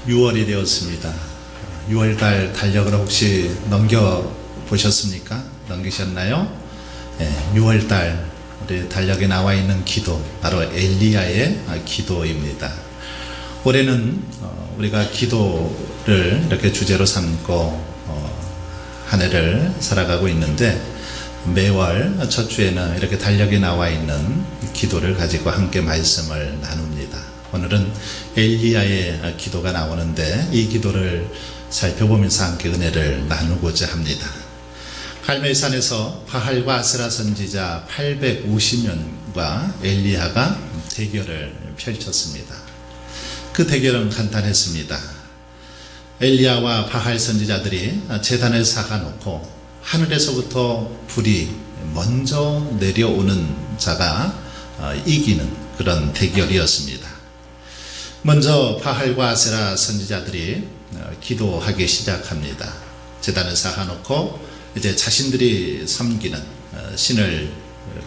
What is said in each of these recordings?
6월이 되었습니다. 6월달 달력을 혹시 넘겨보셨습니까? 넘기셨나요? 6월달 우리 달력에 나와 있는 기도, 바로 엘리야의 기도입니다. 올해는 우리가 기도를 이렇게 주제로 삼고 한 해를 살아가고 있는데, 매월 첫 주에는 이렇게 달력에 나와 있는 기도를 가지고 함께 말씀을 나눕니다. 오늘은 엘리야의 기도가 나오는데, 이 기도를 살펴보면서 함께 은혜를 나누고자 합니다. 갈멜산에서 바할과 아세라 선지자 850년과 엘리야가 대결을 펼쳤습니다. 그 대결은 간단했습니다. 엘리야와 바할 선지자들이 제단을 쌓아놓고 하늘에서부터 불이 먼저 내려오는 자가 이기는 그런 대결이었습니다. 먼저 바할과 아세라 선지자들이 기도하기 시작합니다. 제단을 쌓아놓고 이제 자신들이 섬기는 신을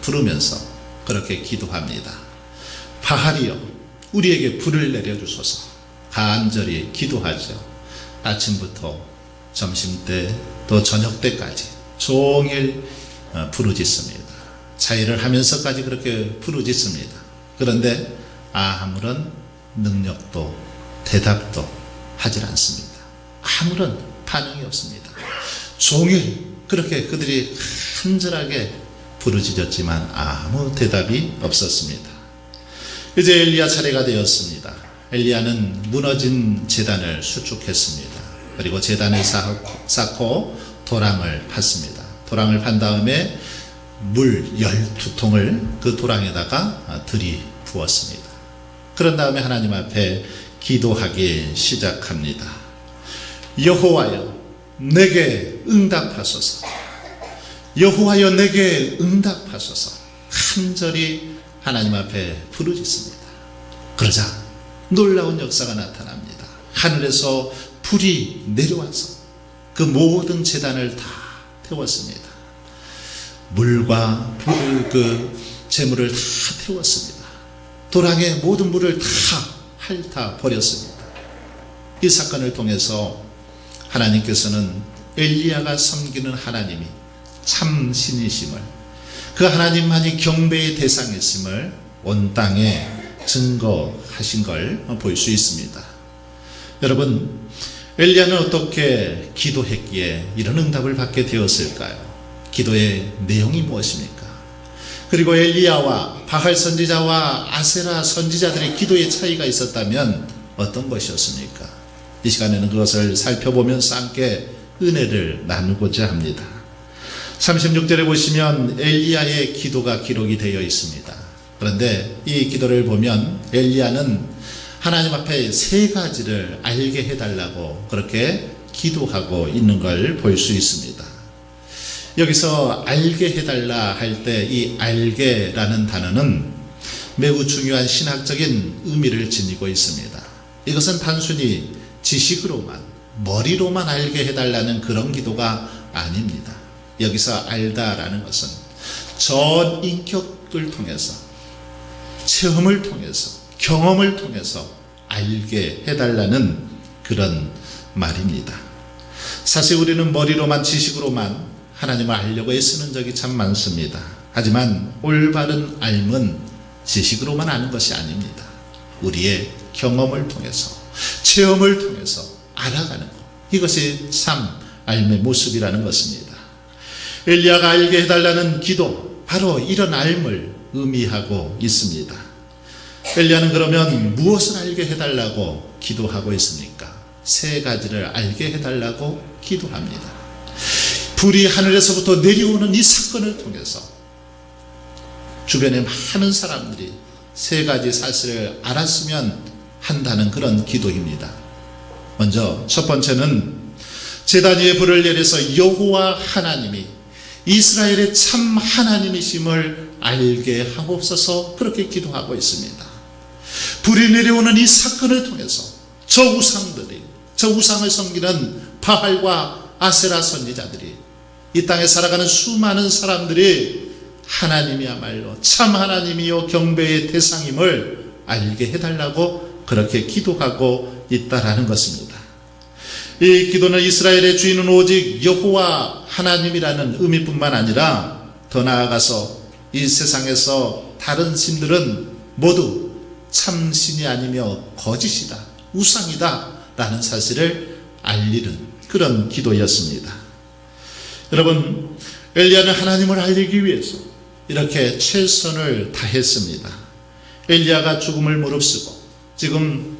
부르면서 그렇게 기도합니다. 바할이여, 우리에게 불을 내려주소서. 간절히 기도하죠. 아침부터 점심때 또 저녁때까지 종일 부르짖습니다. 자위를 하면서까지 그렇게 부르짖습니다. 그런데 아무런 능력도 대답도 하질 않습니다. 아무런 반응이 없습니다. 종일 그렇게 그들이 간절하게 부르짖었지만 아무 대답이 없었습니다. 이제 엘리야 차례가 되었습니다. 엘리야는 무너진 제단을 수축했습니다. 그리고 제단을 쌓고 도랑을 팠습니다. 도랑을 판 다음에 물 12통을 그 도랑에다가 들이부었습니다. 그런 다음에 하나님 앞에 기도하기 시작합니다. 여호와여, 내게 응답하소서. 여호와여, 내게 응답하소서. 간절히 하나님 앞에 부르짖습니다. 그러자 놀라운 역사가 나타납니다. 하늘에서 불이 내려와서 그 모든 제단을 다 태웠습니다. 물과 불을, 그 재물을 다 태웠습니다. 도랑의 모든 물을 다 핥아 버렸습니다. 이 사건을 통해서 하나님께서는 엘리야가 섬기는 하나님이 참 신이심을, 그 하나님만이 경배의 대상이심을 온 땅에 증거하신 걸 볼 수 있습니다. 여러분, 엘리야는 어떻게 기도했기에 이런 응답을 받게 되었을까요? 기도의 내용이 무엇입니까? 그리고 엘리야와 바할 선지자와 아세라 선지자들의 기도의 차이가 있었다면 어떤 것이었습니까? 이 시간에는 그것을 살펴보면서 함께 은혜를 나누고자 합니다. 36절에 보시면 엘리야의 기도가 기록이 되어 있습니다. 그런데 이 기도를 보면 엘리야는 하나님 앞에 세 가지를 알게 해달라고 그렇게 기도하고 있는 걸 볼 수 있습니다. 여기서 알게 해달라 할 때 이 알게라는 단어는 매우 중요한 신학적인 의미를 지니고 있습니다. 이것은 단순히 지식으로만, 머리로만 알게 해달라는 그런 기도가 아닙니다. 여기서 알다라는 것은 전 인격을 통해서, 체험을 통해서, 경험을 통해서 알게 해달라는 그런 말입니다. 사실 우리는 머리로만, 지식으로만 하나님을 알려고 애쓰는 적이 참 많습니다. 하지만 올바른 알면 지식으로만 아는 것이 아닙니다. 우리의 경험을 통해서, 체험을 통해서 알아가는 것, 이것이 참 알의 모습이라는 것입니다. 엘리야가 알게 해달라는 기도, 바로 이런 알을 의미하고 있습니다. 엘리야는 그러면 무엇을 알게 해달라고 기도하고 있습니까? 세 가지를 알게 해달라고 기도합니다. 불이 하늘에서부터 내려오는 이 사건을 통해서 주변에 많은 사람들이 세 가지 사실을 알았으면 한다는 그런 기도입니다. 먼저 첫 번째는 제단 위에 불을 내려서 여호와 하나님이 이스라엘의 참 하나님이심을 알게 하옵소서, 그렇게 기도하고 있습니다. 불이 내려오는 이 사건을 통해서 저 우상을 섬기는 바할과 아세라 선지자들이, 이 땅에 살아가는 수많은 사람들이 하나님이야말로 참 하나님이요 경배의 대상임을 알게 해달라고 그렇게 기도하고 있다라는 것입니다. 이 기도는 이스라엘의 주인은 오직 여호와 하나님이라는 의미뿐만 아니라 더 나아가서 이 세상에서 다른 신들은 모두 참신이 아니며 거짓이다, 우상이다 라는 사실을 알리는 그런 기도였습니다. 여러분, 엘리야는 하나님을 알리기 위해서 이렇게 최선을 다했습니다. 엘리야가 죽음을 무릅쓰고 지금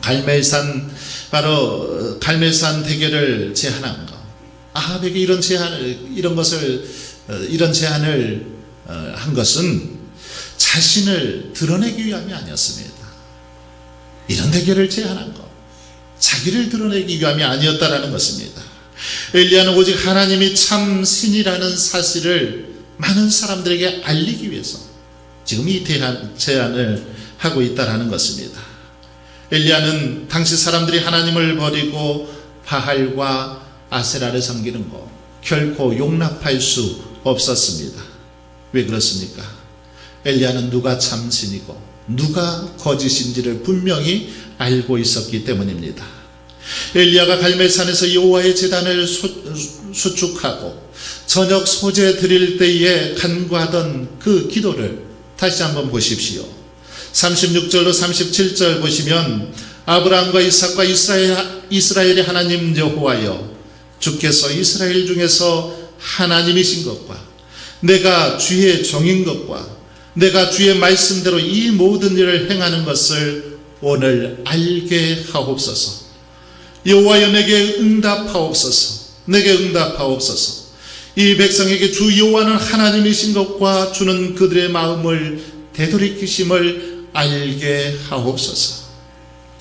갈멜산, 바로 갈멜산 대결을 제안한 것, 아합에게 이런 제안을 한 것은 자신을 드러내기 위함이 아니었습니다. 이런 대결을 제안한 것, 자기를 드러내기 위함이 아니었다라는 것입니다. 엘리야는 오직 하나님이 참 신이라는 사실을 많은 사람들에게 알리기 위해서 지금 이 제안을 하고 있다라는 것입니다. 엘리야는 당시 사람들이 하나님을 버리고 바알과 아세라를 섬기는 것 결코 용납할 수 없었습니다. 왜 그렇습니까? 엘리야는 누가 참신이고 누가 거짓인지를 분명히 알고 있었기 때문입니다. 엘리야가 갈멜산에서 여호와의 제단을 수축하고 저녁 소제 드릴 때에 간구하던 그 기도를 다시 한번 보십시오. 36절로 37절 보시면 아브라함과 이삭과 이스라엘의 하나님 여호와여, 주께서 이스라엘 중에서 하나님이신 것과 내가 주의 종인 것과 내가 주의 말씀대로 이 모든 일을 행하는 것을 오늘 알게 하옵소서. 여호와여, 내게 응답하옵소서. 내게 응답하옵소서. 이 백성에게 주 여호와는 하나님이신 것과 주는 그들의 마음을 되돌이키심을 알게 하옵소서.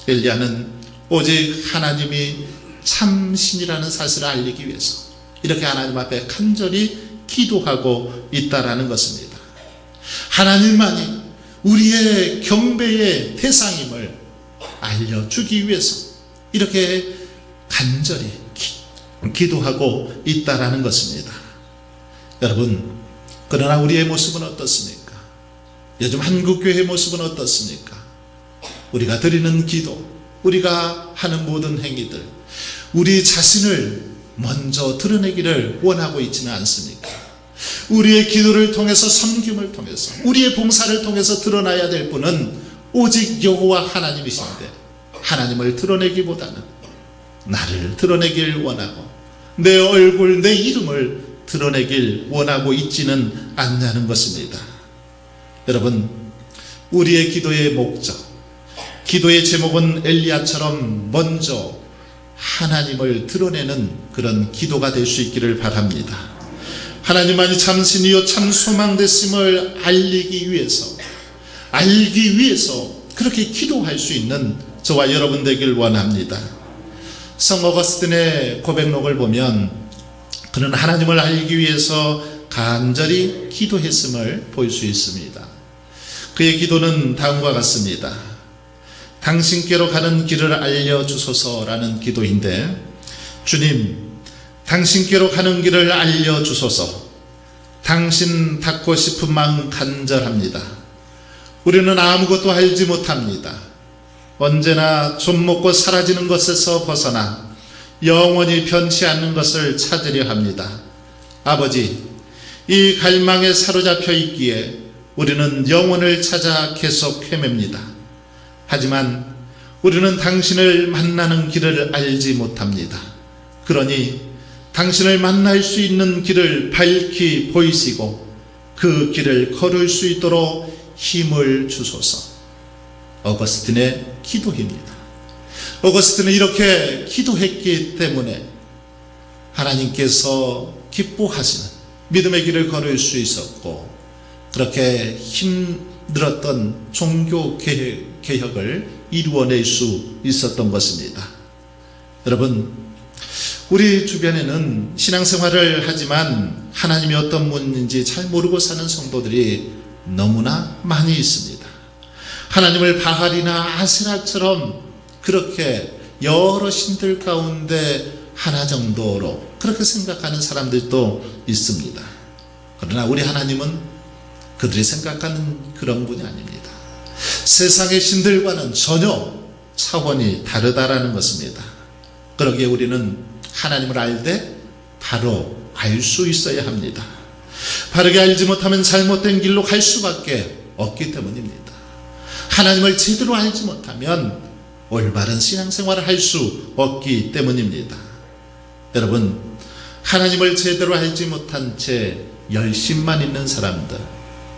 엘리야는 오직 하나님이 참신이라는 사실을 알리기 위해서 이렇게 하나님 앞에 간절히 기도하고 있다라는 것입니다. 하나님만이 우리의 경배의 대상임을 알려주기 위해서 이렇게 간절히 기도하고 있다라는 것입니다. 여러분, 그러나 우리의 모습은 어떻습니까? 요즘 한국교회의 모습은 어떻습니까? 우리가 드리는 기도, 우리가 하는 모든 행위들, 우리 자신을 먼저 드러내기를 원하고 있지는 않습니까? 우리의 기도를 통해서, 섬김을 통해서, 우리의 봉사를 통해서 드러나야 될 분은 오직 여호와 하나님이신데, 하나님을 드러내기보다는 나를 드러내길 원하고 내 얼굴, 내 이름을 드러내길 원하고 있지는 않냐는 것입니다. 여러분, 우리의 기도의 목적, 기도의 제목은 엘리야처럼 먼저 하나님을 드러내는 그런 기도가 될 수 있기를 바랍니다. 하나님만이 참신이요 참 소망되심을 알기 위해서 그렇게 기도할 수 있는 저와 여러분 되길 원합니다. 성 어거스틴의 고백록을 보면 그는 하나님을 알기 위해서 간절히 기도했음을 볼 수 있습니다. 그의 기도는 다음과 같습니다. 당신께로 가는 길을 알려주소서라는 기도인데, 주님, 당신께로 가는 길을 알려주소서. 당신 닿고 싶은 마음 간절합니다. 우리는 아무것도 알지 못합니다. 언제나 좀 먹고 사라지는 것에서 벗어나 영원히 변치 않는 것을 찾으려 합니다. 아버지, 이 갈망에 사로잡혀 있기에 우리는 영혼을 찾아 계속 헤맵니다. 하지만 우리는 당신을 만나는 길을 알지 못합니다. 그러니 당신을 만날 수 있는 길을 밝히 보이시고 그 길을 걸을 수 있도록 힘을 주소서. 어거스틴의 기도입니다. 어거스틴은 이렇게 기도했기 때문에 하나님께서 기뻐하시는 믿음의 길을 걸을 수 있었고, 그렇게 힘들었던 종교 개혁을 이루어낼 수 있었던 것입니다. 여러분, 우리 주변에는 신앙생활을 하지만 하나님이 어떤 분인지 잘 모르고 사는 성도들이 너무나 많이 있습니다. 하나님을 바알이나 아세라처럼 그렇게 여러 신들 가운데 하나 정도로 그렇게 생각하는 사람들도 있습니다. 그러나 우리 하나님은 그들이 생각하는 그런 분이 아닙니다. 세상의 신들과는 전혀 차원이 다르다라는 것입니다. 그러기에 우리는 하나님을 알되 바로 알 수 있어야 합니다. 바르게 알지 못하면 잘못된 길로 갈 수밖에 없기 때문입니다. 하나님을 제대로 알지 못하면 올바른 신앙생활을 할 수 없기 때문입니다. 여러분, 하나님을 제대로 알지 못한 채 열심만 있는 사람들,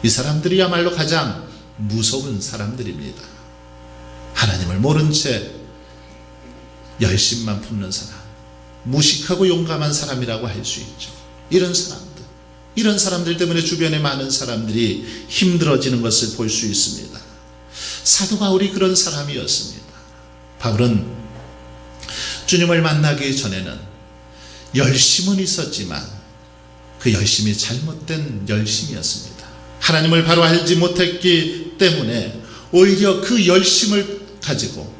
이 사람들이야말로 가장 무서운 사람들입니다. 하나님을 모른 채 열심만 품는 사람, 무식하고 용감한 사람이라고 할 수 있죠. 이런 사람들 때문에 주변에 많은 사람들이 힘들어지는 것을 볼 수 있습니다. 사도 바울이 그런 사람이었습니다. 바울은 주님을 만나기 전에는 열심은 있었지만 그 열심이 잘못된 열심이었습니다. 하나님을 바로 알지 못했기 때문에 오히려 그 열심을 가지고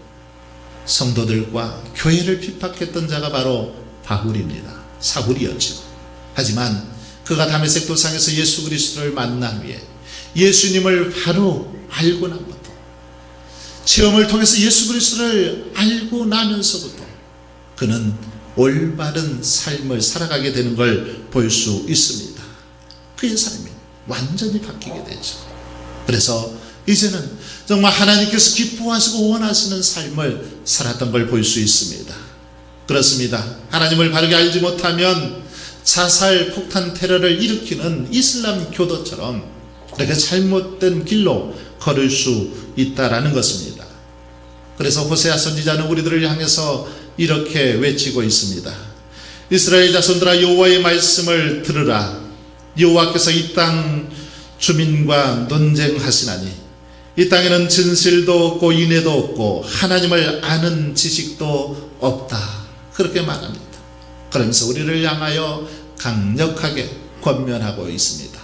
성도들과 교회를 핍박했던 자가 바로 바울입니다. 사울이었죠. 하지만 그가 다메섹 도상에서 예수 그리스도를 만난 후에 예수님을 바로 알고 나부터, 체험을 통해서 예수 그리스도를 알고 나면서부터 그는 올바른 삶을 살아가게 되는 걸 볼 수 있습니다. 그의 삶이 완전히 바뀌게 되죠. 그래서 이제는 정말 하나님께서 기뻐하시고 원하시는 삶을 살았던 걸 볼 수 있습니다. 그렇습니다. 하나님을 바르게 알지 못하면 자살, 폭탄, 테러를 일으키는 이슬람 교도처럼 이렇게 잘못된 길로 걸을 수 있다라는 것입니다. 그래서 호세아 선지자는 우리들을 향해서 이렇게 외치고 있습니다. 이스라엘 자손들아, 여호와의 말씀을 들으라. 여호와께서 이 땅 주민과 논쟁하시나니 이 땅에는 진실도 없고 인애도 없고 하나님을 아는 지식도 없다. 그렇게 말합니다. 그러면서 우리를 향하여 강력하게 권면하고 있습니다.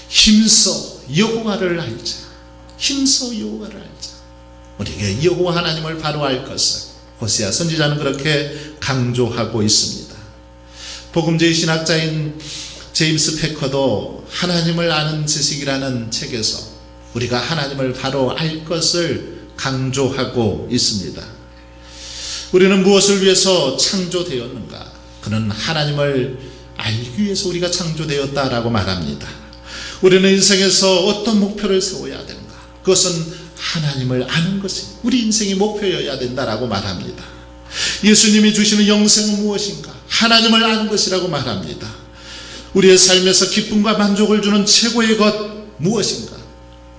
힘써 여호와를 알자. 힘써 여호와를 알자. 우리에게 여호와 하나님을 바로 알 것을 호세아 선지자는 그렇게 강조하고 있습니다. 복음주의 신학자인 제임스 패커도 하나님을 아는 지식이라는 책에서 우리가 하나님을 바로 알 것을 강조하고 있습니다. 우리는 무엇을 위해서 창조되었는가? 그는 하나님을 알기 위해서 우리가 창조되었다라고 말합니다. 우리는 인생에서 어떤 목표를 세워야 되는가? 그것은 하나님을 아는 것이 우리 인생의 목표여야 된다라고 말합니다. 예수님이 주시는 영생은 무엇인가? 하나님을 아는 것이라고 말합니다. 우리의 삶에서 기쁨과 만족을 주는 최고의 것 무엇인가?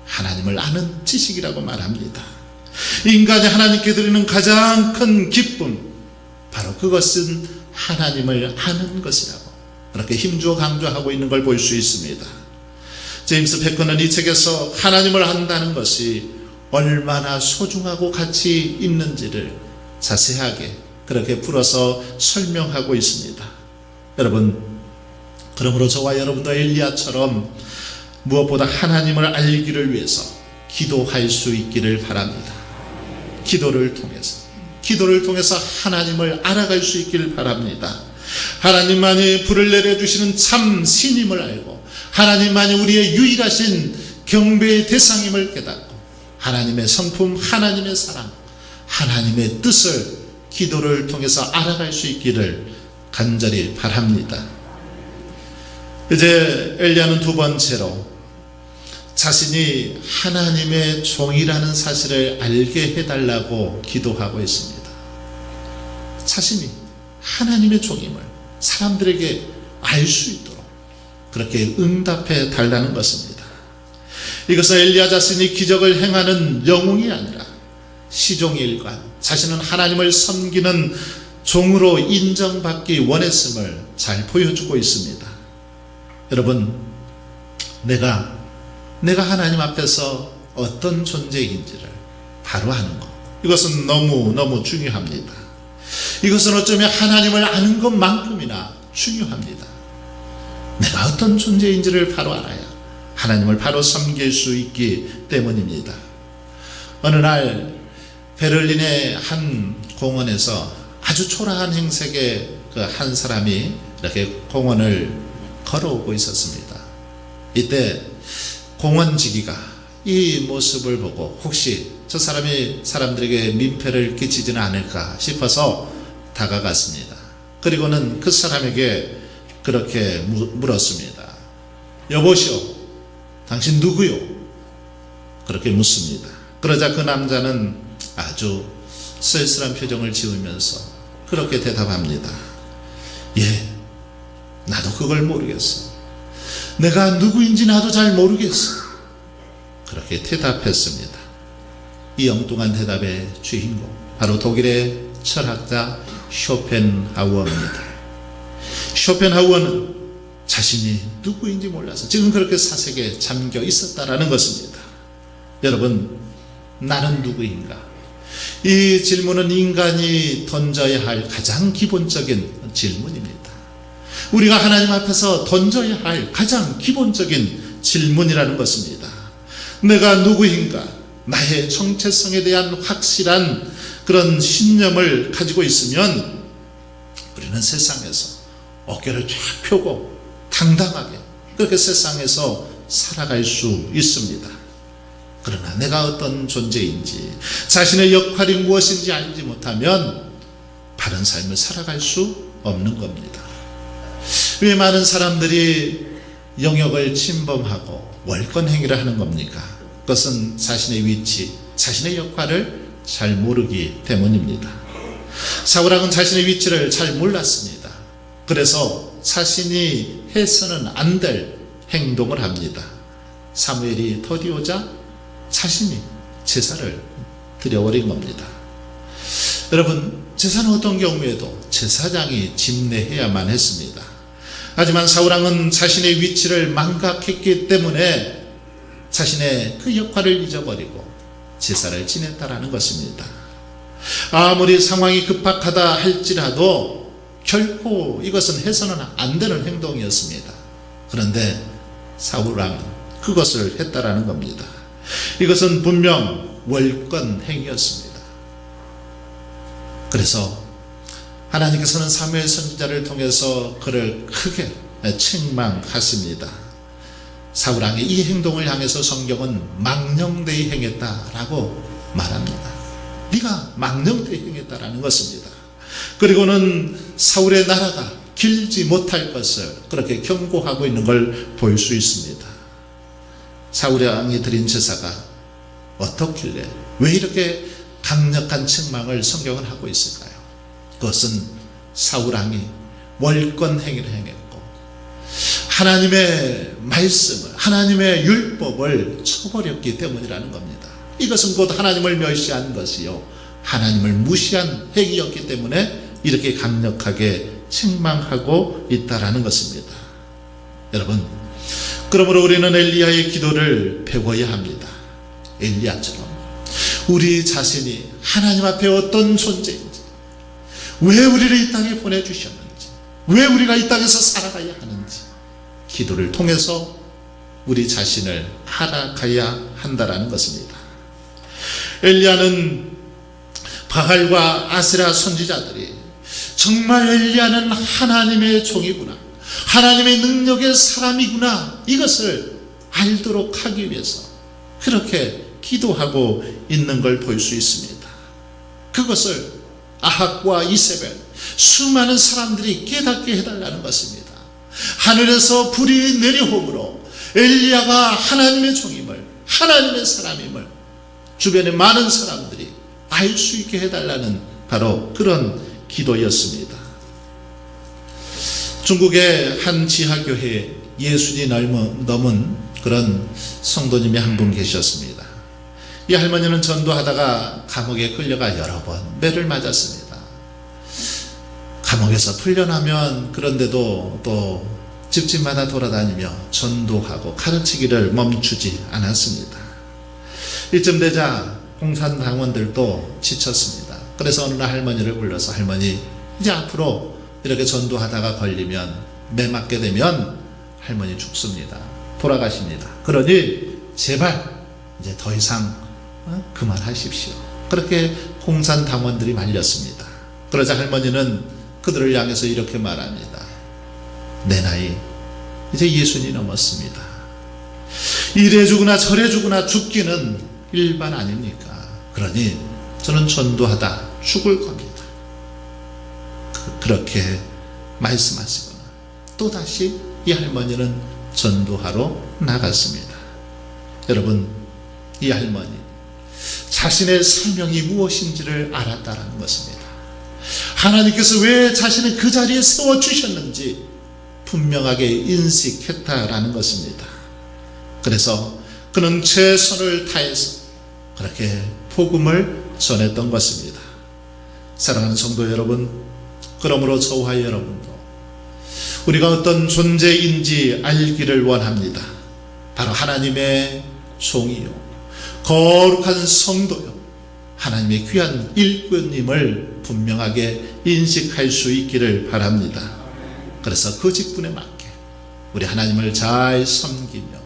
하나님을 아는 지식이라고 말합니다. 인간이 하나님께 드리는 가장 큰 기쁨, 바로 그것은 하나님을 아는 것이라고 그렇게 힘주어 강조하고 있는 걸 볼 수 있습니다. 제임스 패커는 이 책에서 하나님을 안다는 것이 얼마나 소중하고 가치 있는지를 자세하게 그렇게 풀어서 설명하고 있습니다. 여러분, 그러므로 저와 여러분도 엘리야처럼 무엇보다 하나님을 알기를 위해서 기도할 수 있기를 바랍니다. 기도를 통해서 하나님을 알아갈 수 있기를 바랍니다. 하나님만이 불을 내려주시는 참 신임을 알고 하나님만이 우리의 유일하신 경배의 대상임을 깨닫고 하나님의 성품, 하나님의 사랑, 하나님의 뜻을 기도를 통해서 알아갈 수 있기를 간절히 바랍니다. 이제 엘리야는 두 번째로 자신이 하나님의 종이라는 사실을 알게 해달라고 기도하고 있습니다. 자신이 하나님의 종임을 사람들에게 알 수 있도록 그렇게 응답해 달라는 것입니다. 이것은 엘리야 자신이 기적을 행하는 영웅이 아니라 시종의 일관, 자신은 하나님을 섬기는 종으로 인정받기 원했음을 잘 보여주고 있습니다. 여러분, 내가 하나님 앞에서 어떤 존재인지를 바로 아는 것, 이것은 너무 중요합니다. 이것은 어쩌면 하나님을 아는 것만큼이나 중요합니다. 내가 어떤 존재인지를 바로 알아야 하나님을 바로 섬길 수 있기 때문입니다. 어느 날 베를린의 한 공원에서 아주 초라한 행색의 그 한 사람이 이렇게 공원을 걸어오고 있었습니다. 이때 공원지기가 이 모습을 보고 혹시 저 사람이 사람들에게 민폐를 끼치지는 않을까 싶어서 다가갔습니다. 그리고는 그 사람에게 그렇게 물었습니다. 여보시오, 당신 누구요? 그렇게 묻습니다. 그러자 그 남자는 아주 쓸쓸한 표정을 지으면서 그렇게 대답합니다. 예, 나도 그걸 모르겠어. 내가 누구인지 나도 잘 모르겠어. 그렇게 대답했습니다. 이 엉뚱한 대답의 주인공, 바로 독일의 철학자 쇼펜하우어입니다. 쇼펜하우어는 자신이 누구인지 몰라서 지금 그렇게 사색에 잠겨 있었다라는 것입니다. 여러분, 나는 누구인가? 이 질문은 인간이 던져야 할 가장 기본적인 질문입니다. 우리가 하나님 앞에서 던져야 할 가장 기본적인 질문이라는 것입니다. 내가 누구인가? 나의 정체성에 대한 확실한 그런 신념을 가지고 있으면 우리는 세상에서 어깨를 쫙 펴고 당당하게 그렇게 세상에서 살아갈 수 있습니다. 그러나 내가 어떤 존재인지, 자신의 역할이 무엇인지 알지 못하면 바른 삶을 살아갈 수 없는 겁니다. 왜 많은 사람들이 영역을 침범하고 월권 행위를 하는 겁니까? 그것은 자신의 위치, 자신의 역할을 잘 모르기 때문입니다. 사울왕은 자신의 위치를 잘 몰랐습니다. 그래서 자신이 해서는 안 될 행동을 합니다. 사무엘이 더디오자 자신이 제사를 드려버린 겁니다. 여러분, 제사는 어떤 경우에도 제사장이 집례해야만 했습니다. 하지만 사울왕은 자신의 위치를 망각했기 때문에 자신의 그 역할을 잊어버리고 제사를 지냈다라는 것입니다. 아무리 상황이 급박하다 할지라도 결코 이것은 해서는 안 되는 행동이었습니다. 그런데 사울왕은 그것을 했다라는 겁니다. 이것은 분명 월권 행위였습니다. 그래서 하나님께서는 사무엘 선지자를 통해서 그를 크게 책망하십니다. 사울왕의 이 행동을 향해서 성경은 망령되이 행했다라고 말합니다. 네가 망령되이 행했다라는 것입니다. 그리고는 사울의 나라가 길지 못할 것을 그렇게 경고하고 있는 걸 볼 수 있습니다. 사울의 왕이 드린 제사가 어떻길래 왜 이렇게 강력한 책망을 성경은 하고 있을까요? 그것은 사울왕이 월권 행위를 행했고 하나님의 말씀을, 하나님의 율법을 쳐버렸기 때문이라는 겁니다. 이것은 곧 하나님을 멸시한 것이요, 하나님을 무시한 행위였기 때문에 이렇게 강력하게 책망하고 있다라는 것입니다. 여러분, 그러므로 우리는 엘리야의 기도를 배워야 합니다. 엘리야처럼 우리 자신이 하나님 앞에 어떤 존재인지, 왜 우리를 이 땅에 보내주셨는지, 왜 우리가 이 땅에서 살아가야 하는지 기도를 통해서 우리 자신을 알아가야 한다라는 것입니다. 엘리야는 바알과 아세라 선지자들이 정말 엘리야는 하나님의 종이구나, 하나님의 능력의 사람이구나, 이것을 알도록 하기 위해서 그렇게 기도하고 있는 걸 볼 수 있습니다. 그것을 아합과 이세벨, 수많은 사람들이 깨닫게 해달라는 것입니다. 하늘에서 불이 내려오므로 엘리야가 하나님의 종임을, 하나님의 사람임을 주변의 많은 사람들이 알 수 있게 해달라는 바로 그런 기도였습니다. 중국의 한 지하교회에 60이 넘은 그런 성도님이 한 분 계셨습니다. 이 할머니는 전도하다가 감옥에 끌려가 여러 번 매를 맞았습니다. 감옥에서 풀려나면 그런데도 또 집집마다 돌아다니며 전도하고 가르치기를 멈추지 않았습니다. 이쯤 되자 공산당원들도 지쳤습니다. 그래서 어느 날 할머니를 불러서, 할머니, 이제 앞으로 이렇게 전도하다가 걸리면, 매 맞게 되면 할머니 죽습니다. 돌아가십니다. 그러니 제발 이제 더 이상 그만하십시오. 그렇게 공산당원들이 말렸습니다. 그러자 할머니는 그들을 향해서 이렇게 말합니다. 내 나이 이제 60이 넘었습니다. 이래 죽으나 저래 죽으나 죽기는 일반 아닙니까? 그러니 저는 전도하다 죽을 겁니다. 그렇게 말씀하시거나 또다시 이 할머니는 전도하러 나갔습니다. 여러분, 이 할머니 자신의 사명이 무엇인지를 알았다는 것입니다. 하나님께서 왜 자신을 그 자리에 세워주셨는지 분명하게 인식했다라는 것입니다. 그래서 그는 최선을 다해서 그렇게 복음을 전했던 것입니다. 사랑하는 성도 여러분, 그러므로 저와 여러분도 우리가 어떤 존재인지 알기를 원합니다. 바로 하나님의 종이요, 거룩한 성도요, 하나님의 귀한 일꾼임을 분명하게 인식할 수 있기를 바랍니다. 그래서 그 직분에 맞게 우리 하나님을 잘 섬기며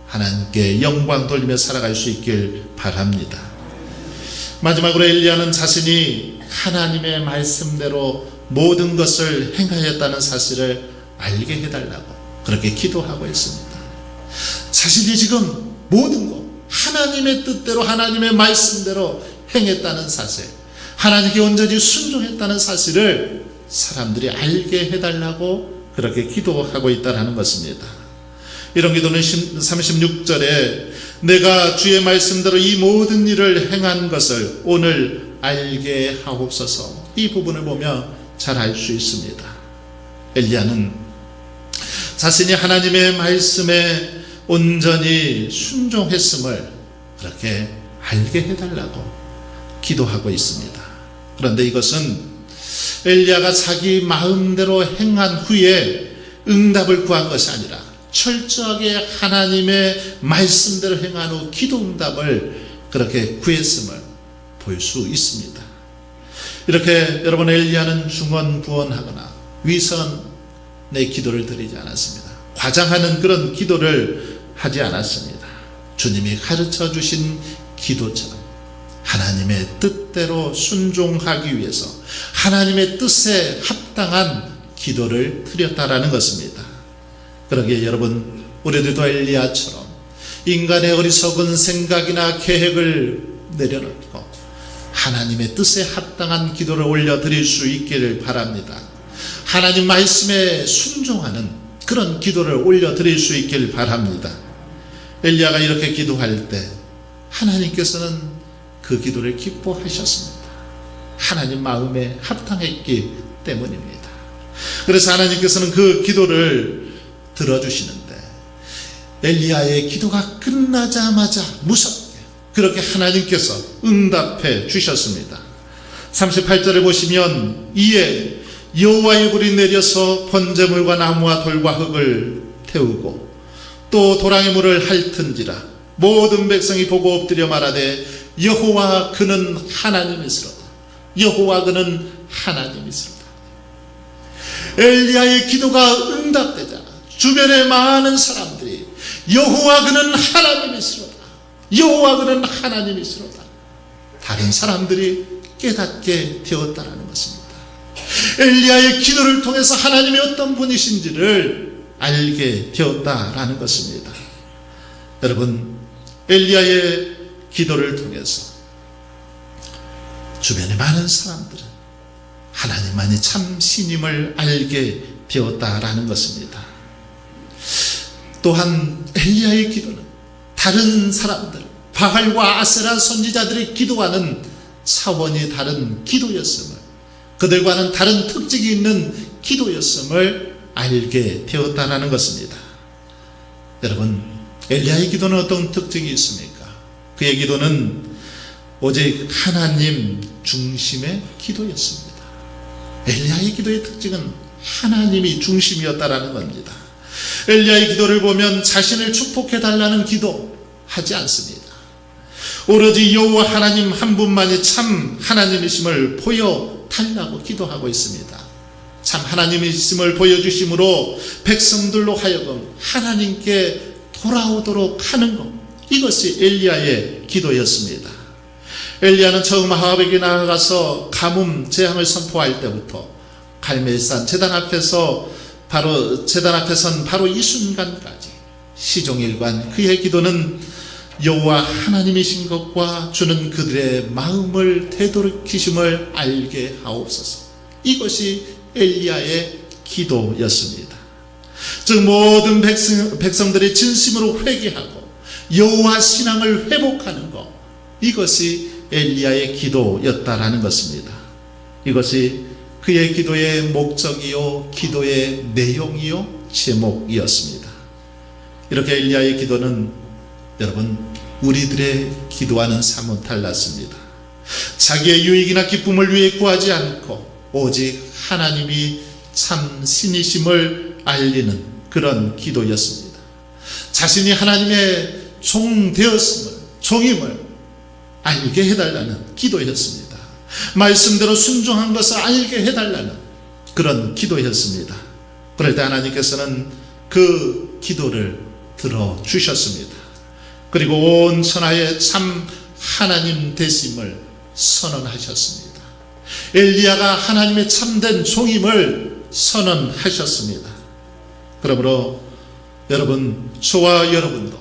하나님께 영광 돌리며 살아갈 수 있길 바랍니다. 마지막으로 엘리야는 자신이 하나님의 말씀대로 모든 것을 행하였다는 사실을 알게 해달라고 그렇게 기도하고 있습니다. 자신이 지금 모든 것 하나님의 뜻대로 하나님의 말씀대로 행했다는 사실, 하나님께 온전히 순종했다는 사실을 사람들이 알게 해달라고 그렇게 기도하고 있다는 것입니다. 이런 기도는 36절에 내가 주의 말씀대로 이 모든 일을 행한 것을 오늘 알게 하옵소서, 이 부분을 보며 잘 알 수 있습니다. 엘리야는 자신이 하나님의 말씀에 온전히 순종했음을 그렇게 알게 해달라고 기도하고 있습니다. 그런데 이것은 엘리야가 자기 마음대로 행한 후에 응답을 구한 것이 아니라 철저하게 하나님의 말씀대로 행한 후 기도 응답을 그렇게 구했음을 볼 수 있습니다. 이렇게 여러분, 엘리야는 중언부언하거나 위선의 기도를 드리지 않았습니다. 과장하는 그런 기도를 하지 않았습니다. 주님이 가르쳐 주신 기도처럼 하나님의 뜻대로 순종하기 위해서 하나님의 뜻에 합당한 기도를 드렸다라는 것입니다. 그러기에 여러분, 우리들도 엘리야처럼 인간의 어리석은 생각이나 계획을 내려놓고 하나님의 뜻에 합당한 기도를 올려드릴 수 있기를 바랍니다. 하나님 말씀에 순종하는 그런 기도를 올려드릴 수 있기를 바랍니다. 엘리야가 이렇게 기도할 때 하나님께서는 그 기도를 기뻐하셨습니다. 하나님 마음에 합당했기 때문입니다. 그래서 하나님께서는 그 기도를 들어주시는데 엘리야의 기도가 끝나자마자 무섭게 그렇게 하나님께서 응답해 주셨습니다. 38절에 보시면 이에 여호와의 불이 내려서 번제물과 나무와 돌과 흙을 태우고 또 도랑의 물을 핥은지라 모든 백성이 보고 엎드려 말하되 여호와 그는 하나님이시로다. 여호와 그는 하나님이시로다. 엘리야의 기도가 응답되자 주변의 많은 사람들이 여호와 그는 하나님이시로다. 여호와 그는 하나님이시로다. 다른 사람들이 깨닫게 되었다는 것입니다. 엘리야의 기도를 통해서 하나님이 어떤 분이신지를 알게 되었다라는 것입니다. 여러분, 엘리야의 기도를 통해서 주변의 많은 사람들은 하나님만이 참 신임을 알게 되었다라는 것입니다. 또한 엘리야의 기도는 다른 사람들, 바알과 아세라 선지자들이 기도하는 차원이 다른 기도였음을, 그들과는 다른 특징이 있는 기도였음을 알게 되었다는 것입니다. 여러분, 엘리야의 기도는 어떤 특징이 있습니까? 그의 기도는 오직 하나님 중심의 기도였습니다. 엘리야의 기도의 특징은 하나님이 중심이었다라는 겁니다. 엘리야의 기도를 보면 자신을 축복해달라는 기도 하지 않습니다. 오로지 여호와 하나님 한 분만이 참 하나님이심을 보여달라고 기도하고 있습니다. 참 하나님이심을 보여주심으로 백성들로 하여금 하나님께 돌아오도록 하는 것, 이것이 엘리야의 기도였습니다. 엘리야는 처음 아합에게 나아가서 가뭄 재앙을 선포할 때부터 갈멜산 제단 앞에선 바로 이 순간까지 시종일관 그의 기도는 여호와 하나님이신 것과 주는 그들의 마음을 되돌이키심을 알게 하옵소서. 이것이 엘리야의 기도였습니다. 즉 모든 백성들이 진심으로 회개하고 여호와 신앙을 회복하는 것, 이것이 엘리야의 기도였다라는 것입니다. 이것이 그의 기도의 목적이요, 기도의 내용이요, 제목이었습니다. 이렇게 엘리야의 기도는 여러분, 우리들의 기도와는 사뭇 달랐습니다. 자기의 유익이나 기쁨을 위해 구하지 않고 오직 하나님이 참 신이심을 알리는 그런 기도였습니다. 자신이 하나님의 종 되었음을, 종임을 알게 해달라는 기도였습니다. 말씀대로 순종한 것을 알게 해달라는 그런 기도였습니다. 그럴 때 하나님께서는 그 기도를 들어주셨습니다. 그리고 온 천하에 참 하나님 되심을 선언하셨습니다. 엘리야가 하나님의 참된 종임을 선언하셨습니다. 그러므로 여러분, 저와 여러분도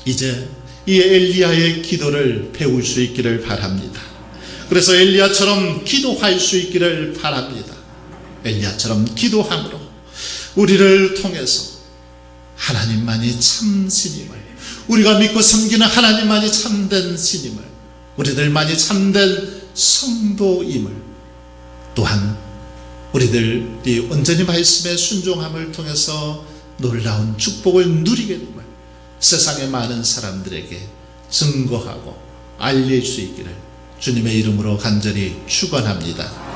이제 이 엘리야의 기도를 배울 수 있기를 바랍니다. 그래서 엘리야처럼 기도할 수 있기를 바랍니다. 엘리야처럼 기도함으로 우리를 통해서 하나님만이 참 신임을, 우리가 믿고 섬기는 하나님만이 참된 신임을, 우리들만이 참된 성도임을, 또한 우리들이 온전히 말씀에 순종함을 통해서 놀라운 축복을 누리게 됨을 세상의 많은 사람들에게 증거하고 알릴 수 있기를 주님의 이름으로 간절히 축원합니다.